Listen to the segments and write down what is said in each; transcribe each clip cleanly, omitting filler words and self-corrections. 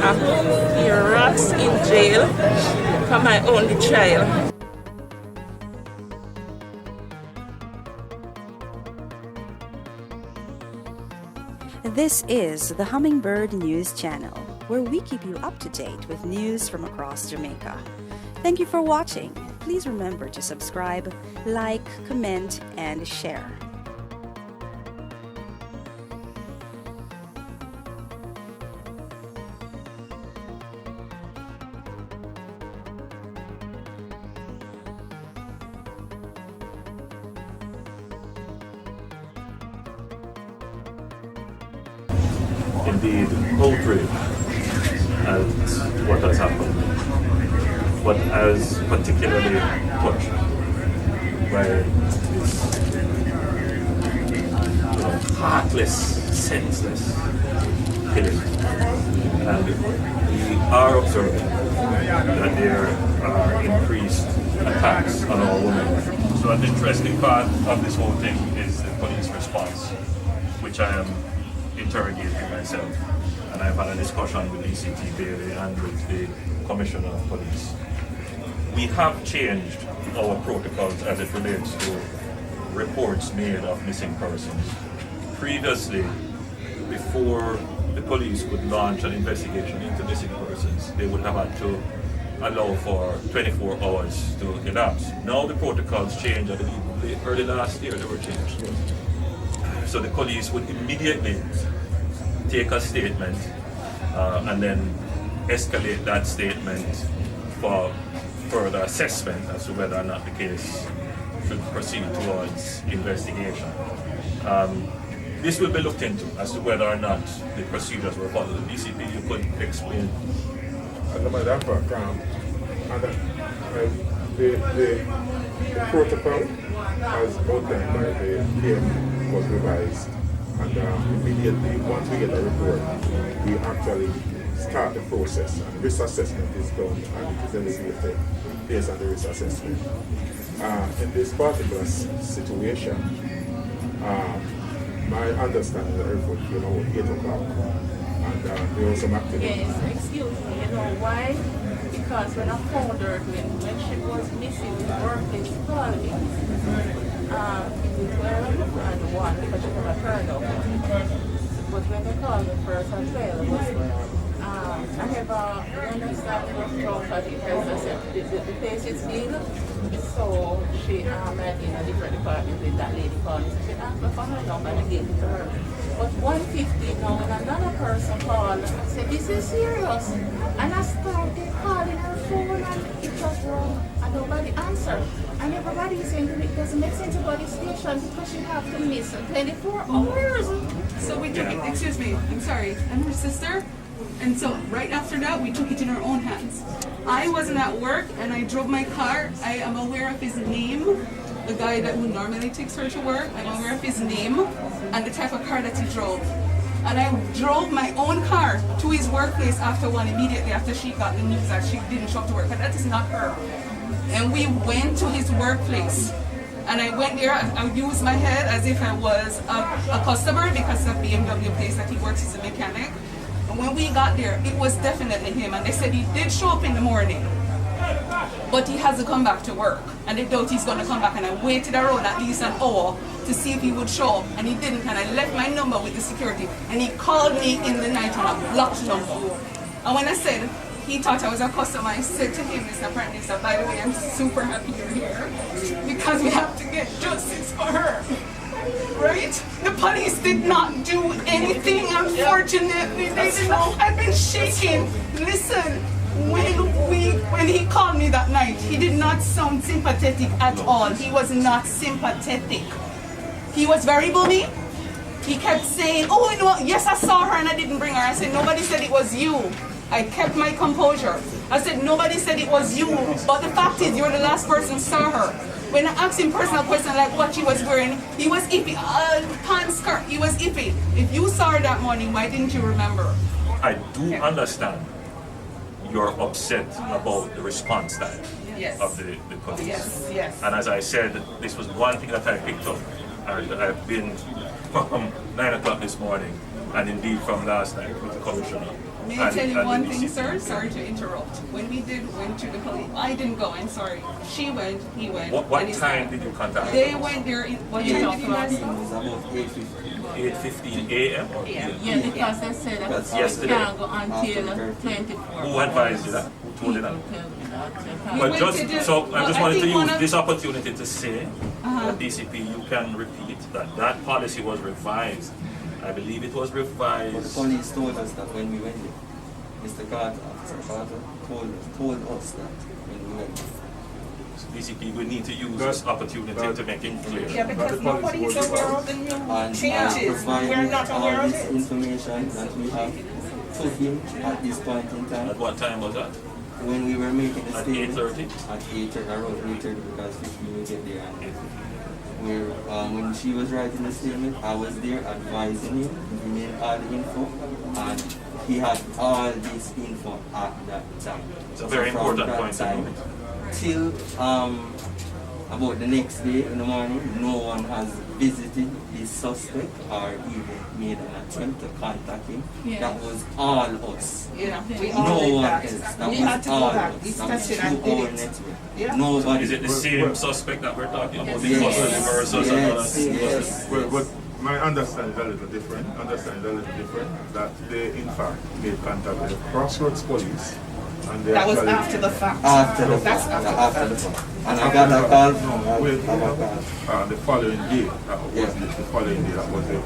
I hope he rots in jail for my only child. This is the Hummingbird News Channel, where we keep you up to date with news from across Jamaica. Thank you for watching. Please remember to subscribe, like, comment, and share. Indeed, outrage at what has happened, but as particularly touched by this heartless, senseless killing. And we are observing that there are increased attacks on our women. So an interesting part of this whole thing is the police response, which I am interrogating myself, and I've had a discussion with Fitz Bailey and with the Commissioner of Police. We have changed our protocols as it relates to reports made of missing persons. Previously, before the police could launch an investigation into missing persons, they would have had to allow for 24 hours to elapse. Now the protocols changed, I believe early last year they were changed. So the police would immediately take a statement and then escalate that statement for further assessment as to whether or not the case should proceed towards investigation. This will be looked into as to whether or not the procedures were followed. The DCP, you could explain. As a matter of fact, the protocol as outlined by the PM was revised, and immediately once we get a report, we actually start the process, and risk assessment is done and it is elevated based on the risk assessment. In this particular situation, my understanding of the report came out 8 o'clock, and there was some activity. Yes, excuse me, you know why? Because when I found her, when she was missing, the workplace called me. In the 12 and 1 because she never turned up. But when they called me first at 12, I have understanding of comfort because I said the place is big, so she met in a different department with that lady called me. So she asked me for her number and I gave it to her. But 1:50 now when another person called, I said, this is serious. And I started calling her phone and it was wrong and nobody answered. And everybody is saying it doesn't make sense to go to the station because you have to miss 24 hours. So we took it, excuse me, I'm sorry, I'm her sister. And so right after that, we took it in our own hands. I wasn't at work and I drove my car. I am aware of his name, the guy who normally takes her to work. I'm aware of his name and the type of car that he drove. And I drove my own car to his workplace after 1 immediately after she got the news that she didn't show up to work, but that is not her. And we went to his workplace. And I went there, I used my head as if I was a customer because of the BMW place that he works as a mechanic. And when we got there, it was definitely him. And they said he did show up in the morning, but he hasn't come back to work. And they doubt he's gonna come back. And I waited around at least an hour to see if he would show up. And he didn't. And I left my number with the security. And he called me in the night on a blocked number. And when I said, he thought I was a customer, I said to him, Mr. Prime Minister, by the way, I'm super happy you're here because we have to get justice for her. Right? The police did not do anything, unfortunately. They did not. I've been shaking. Listen, when he called me that night, he did not sound sympathetic at all. He was not sympathetic. He was very bully. He kept saying, oh, you know, yes, I saw her and I didn't bring her. I said, nobody said it was you. I kept my composure. I said, nobody said it was you, but the fact is you're the last person saw her. When I asked him personal questions like what she was wearing, he was iffy. Pants, skirt, he was iffy. If you saw her that morning, why didn't you remember? I do understand you're upset about the response time of the police. Yes, yes. And as I said, this was one thing that I picked up. I've been from 9 o'clock this morning, and indeed from last night with the Commissioner May I tell you and one the thing, DCP. sir? Sorry to interrupt. When we went to the police, I didn't go, I'm sorry. She went, he went. What and he time said- did you contact They them? went there, what time did you guys It go? was about 8:50. 8:15 a.m. Yeah, because they said that That's we yesterday. can't go until 24. Who advised you that? Who told you that? We But went just to the- so I well, just I wanted to think one use of- this opportunity to say that DCP, you can repeat that that policy was revised. I believe it was But the revised. police told us that when we went there. Mr. Carter, Officer Carter, told us that when we went there. DCP, we need to use this opportunity to make it clear. Yeah, because nobody is aware of the new And changes. We're provided not all aware of this it. information that we have to him at this point in time. At what time was that? When we were making the At statement. 8:30? At 8:30, around 8:30 because 15 we get there. And when she was writing the statement, I was there advising him, giving him all the info, and he had all this info at that time. It's a very So from important that point to time note. till about the next day in the morning, no one has visited the suspect or even made an attempt to contact him. Yeah. That was all us. Yeah, we all No did one that. else. That We was had to all go back. us. We That was tested and through our did it. network. Yeah. Nobody. Is it the same suspect that we're talking about? The Yes. person versus Yes. another? Yes. But my understanding is a little different. That they in fact made contact with the Crossroads police, and they That was actually- after the fact. After the That's fact. after After the the fact. fact. And I got a call from the following day, that was Yeah. the following day, that was the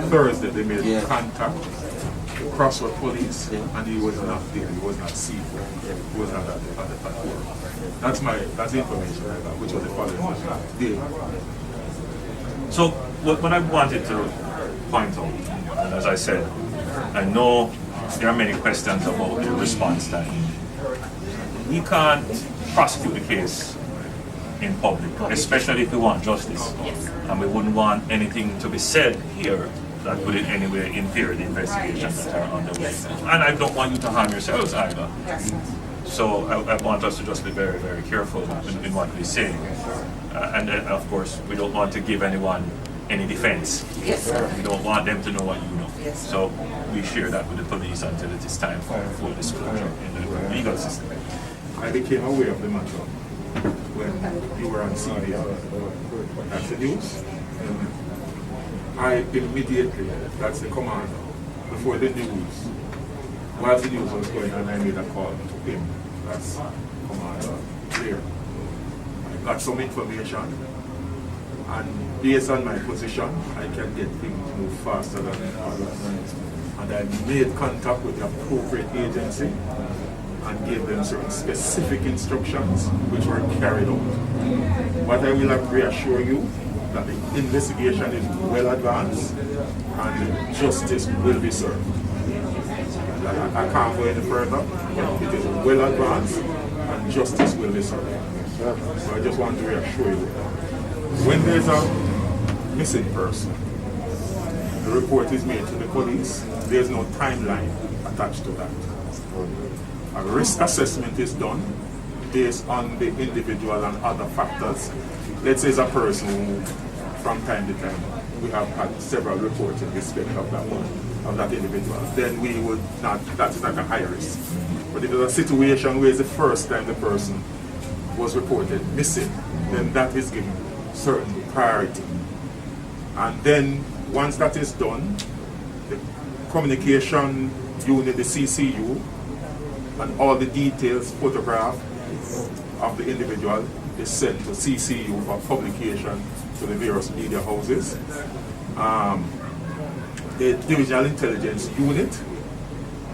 Thursday, they made Yeah. contact with Crossroad police, Yeah. and he was not there, he was not seen, he was not at the platform. That's the information I got, which was the following day. So what I wanted to point out, and as I said, I know there are many questions about the response time. We can't prosecute the case in public, especially if we want justice. And we wouldn't want anything to be said here that would in any way impair the investigations that are underway. And I don't want you to harm yourselves either. So I want us to just be very, very careful in what we say. And then, of course, we don't want to give anyone any defense. Yes, sir. We don't want them to know what you know. Yes. So we share that with the police until it is time for full disclosure in the legal system. I became aware of the matter when you were on CBS. That's the news. I immediately, that's the command, before the news, while the news was going on, I made a call to him. That's Commander Clear. I got some information, and based on my position, I can get things move faster than others. And I made contact with the appropriate agency and gave them certain specific instructions which were carried out. But I will reassure you that the investigation is well advanced and justice will be served. I can't go any further. It is well advanced and justice will be served. So I just want to reassure you. When there's a missing person, the report is made to the police. There's no timeline attached to that. A risk assessment is done based on the individual and other factors. Let's say it's a person who, from time to time, we have had several reports in respect of that one, of that individual. Then we would not, that's not a high risk. But if it's a situation where it's the first time the person was reported missing, then that is given certain priority. And then once that is done, the communication unit, the CCU, and all the details, photograph of the individual is sent to CCU for publication to the various media houses. The Divisional Intelligence Unit,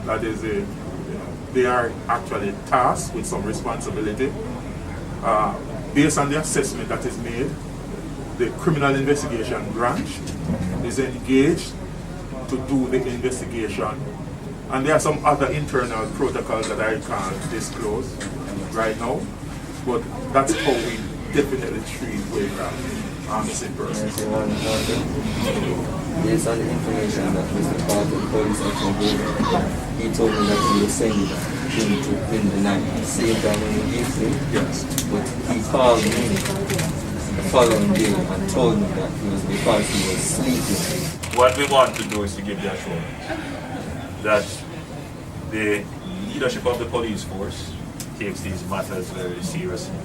that is they are actually tasked with some responsibility. Based on the assessment that is made, the Criminal Investigation Branch is engaged to do the investigation. And there are some other internal protocols that I can't disclose right now, but that's how we definitely treat with missing persons. Based on the information that Mr. Carter, police officer, gave, he told me that he was sending him in the night. Same time when he gave him, Yes. but he called me the following day and told me that it was because he was sleeping. What we want to do is to give the assurance that the leadership of the police force takes these matters very seriously.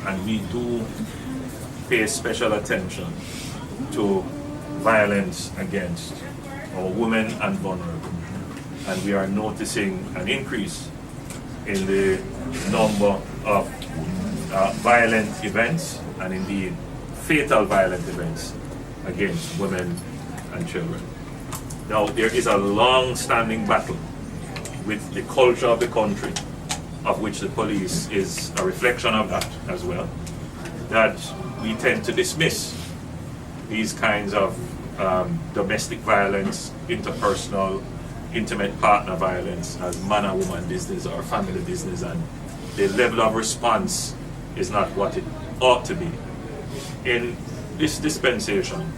And we do pay special attention to violence against our women and vulnerable. And we are noticing an increase in the number of violent events and indeed fatal violent events against women and children. Now, there is a long-standing battle with the culture of the country, of which the police is a reflection of that as well, that we tend to dismiss these kinds of domestic violence, interpersonal, intimate partner violence as man and woman business or family business, and the level of response is not what it ought to be. In this dispensation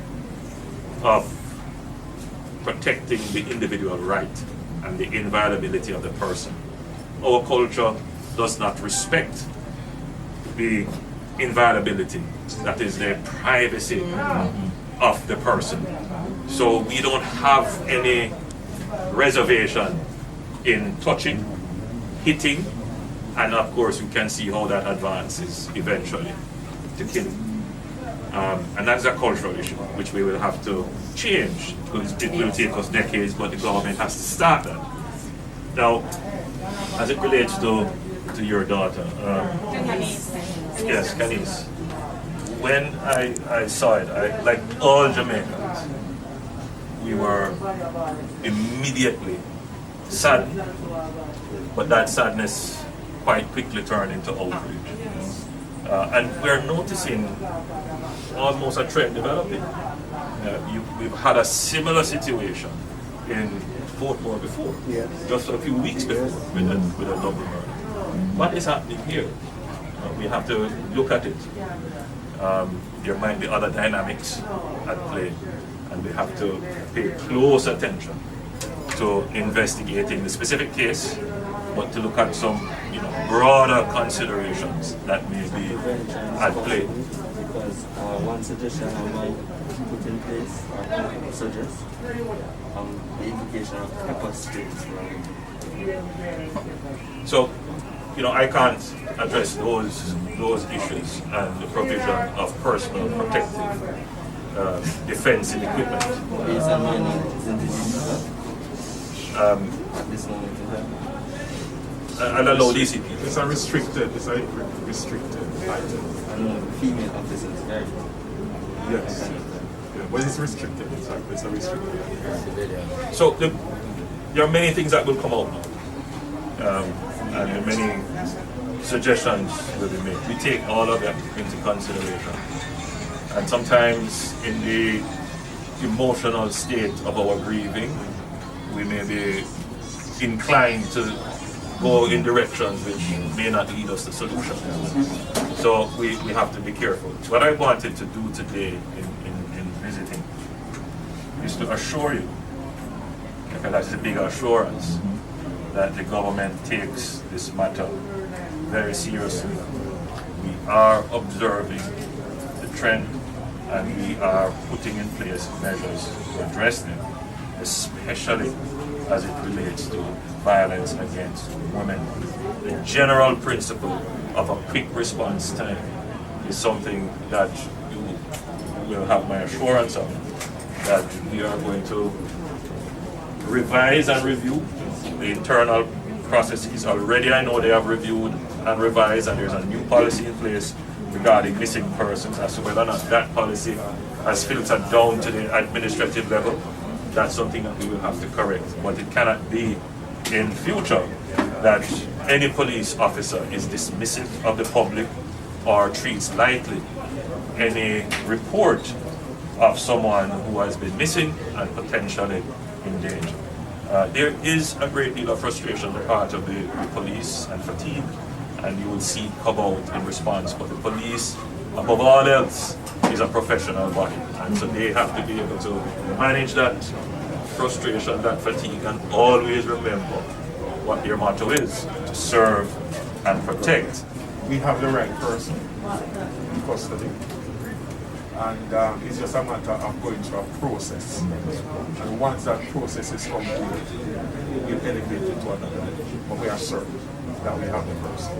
of protecting the individual right and the inviolability of the person, our culture does not respect the inviolability, that is the privacy of the person. So we don't have any reservation in touching, hitting, and of course you can see how that advances eventually to killing. And that's a cultural issue which we will have to change, because it will take us decades, but the government has to start that. Now, as it relates to your daughter, yes, Khanice, when I saw it, like all Jamaicans, we were immediately saddened, but that sadness quite quickly turned into outrage. And we're noticing almost a trend developing. We've had a similar situation in Portmore before, just a few weeks before, with a double murder. What is happening here? We have to look at it. There might be other dynamics at play, and we have to pay close attention to investigating the specific case, but to look at some broader considerations that may be at play. Because one suggestion I might put in place or suggest the invocation of pepper sprays. So, I can't address those issues and the provision of personal protective defensive equipment. Based on my knowledge, isn't it at this moment in time? I'll allow DCP. It's a restricted item. I know female officers, right? Yes. Yeah, but it's restricted. It's a restricted item. So there are many things that will come out now, and many suggestions will be made. We take all of that into consideration, and sometimes in the emotional state of our grieving, we may be inclined to go in directions which may not lead us to solutions. So we have to be careful. What I wanted to do today in visiting is to assure you, because that's a big assurance, that the government takes this matter very seriously. We are observing the trend, and we are putting in place measures to address them, especially as it relates to violence against women. The general principle of a quick response time is something that you will have my assurance of, that we are going to revise and review the internal processes. Already I know they have reviewed and revised, and there's a new policy in place regarding missing persons. As to whether or not that policy has filtered down to the administrative level, that's something that we will have to correct. But it cannot be in future that any police officer is dismissive of the public or treats lightly any report of someone who has been missing and potentially in danger. There is a great deal of frustration on the part of the police and fatigue, and you will see it come out in response. But the police, above all else, is a professional body, and so they have to be able to manage that frustration, that fatigue, and always remember what their motto is: to serve and protect. We have the right person in custody, and it's just a matter of going through a process. And once that process is complete, will elevate it to another level. But we are certain that we have the person.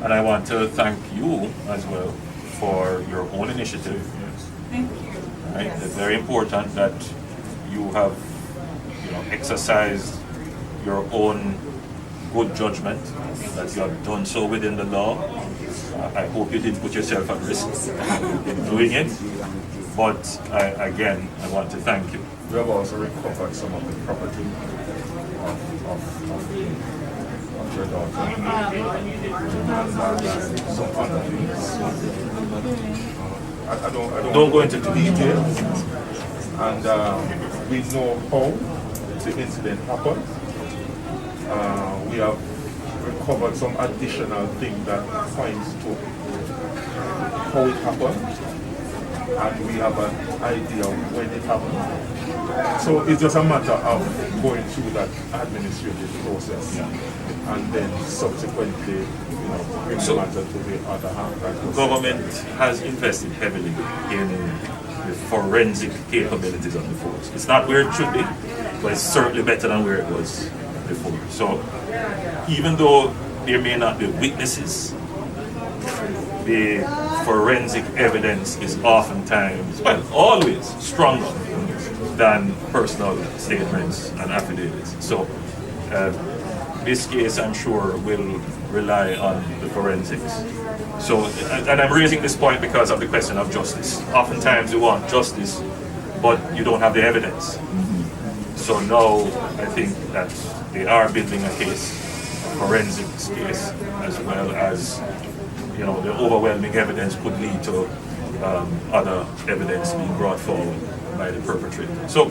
And I want to thank you as well for your own initiative. Thank you. Right? It's very important that you have, exercised your own good judgment, that you have done so within the law. I hope you didn't put yourself at risk in doing it. But I want to thank you. We have also recovered some of the property of your daughter. And some other things. I don't go into details. And we know how the incident happened. We have recovered some additional things that points to how it happened. And we have an idea of when it happened. So it's just a matter of going through that administrative process and then subsequently bring the matter to the other hand. The government has invested heavily in the forensic capabilities of the force. It's not where it should be, but it's certainly better than where it was before. So even though there may not be witnesses, the forensic evidence is oftentimes, well, always stronger than personal statements and affidavits. So this case, I'm sure, will rely on the forensics. So, and I'm raising this point because of the question of justice. Oftentimes you want justice, but you don't have the evidence. So now I think that they are building a case, a forensics case, as well as the overwhelming evidence could lead to other evidence being brought forward by the perpetrator. So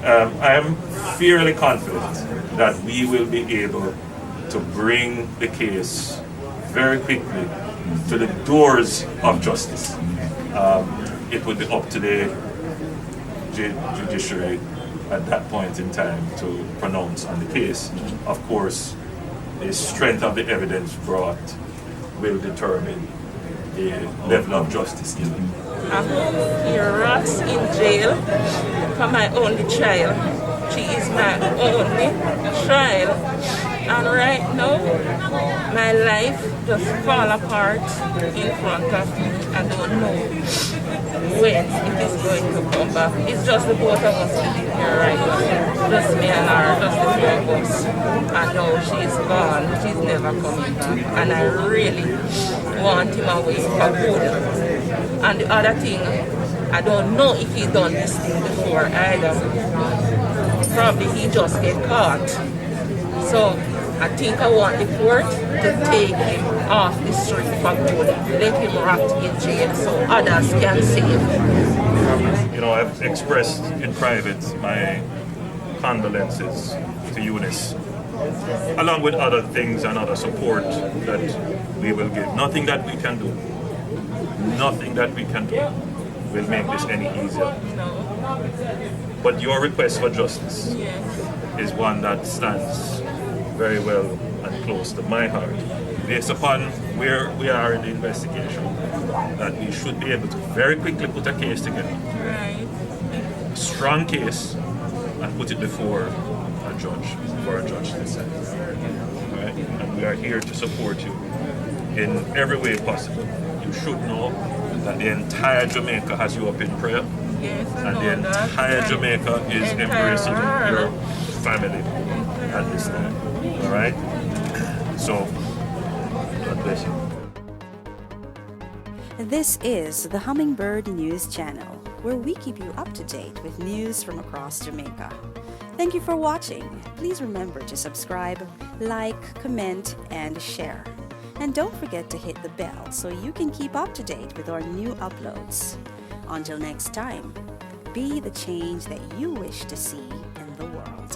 I am fairly confident that we will be able to bring the case very quickly to the doors of justice. It would be up to the judiciary at that point in time to pronounce on the case. Of course, the strength of the evidence brought will determine the level of justice given. I hope he rots in jail for my only child. She is my only child. And right now, my life just fall apart in front of me. I don't know when it is going to come back. It's just the both of us living here right now. Just me and her, just the two of us. And now she's gone. She's never coming back. And I really want him away for good. And the other thing, I don't know if he done this thing before either. Probably he just get caught. So I think I want the court to take him off the street for good. Let him rot in jail so others can see him. I've expressed in private my condolences to Eunice, along with other things and other support that we will give. Nothing that we can do will make this any easier. But your request for justice is one that stands very well and close to my heart. Based upon where we are in the investigation, that we should be able to very quickly put a case together. Right. A strong case, and put it before a judge, for a judge to decide. Right? And we are here to support you in every way possible. You should know that the entire Jamaica has you up in prayer. Yes, And the entire Jamaica is embracing your family at this time. All right? So, God bless you. This is the Hummingbird News Channel, where we keep you up to date with news from across Jamaica. Thank you for watching. Please remember to subscribe, like, comment, and share. And don't forget to hit the bell so you can keep up to date with our new uploads. Until next time, be the change that you wish to see in the world.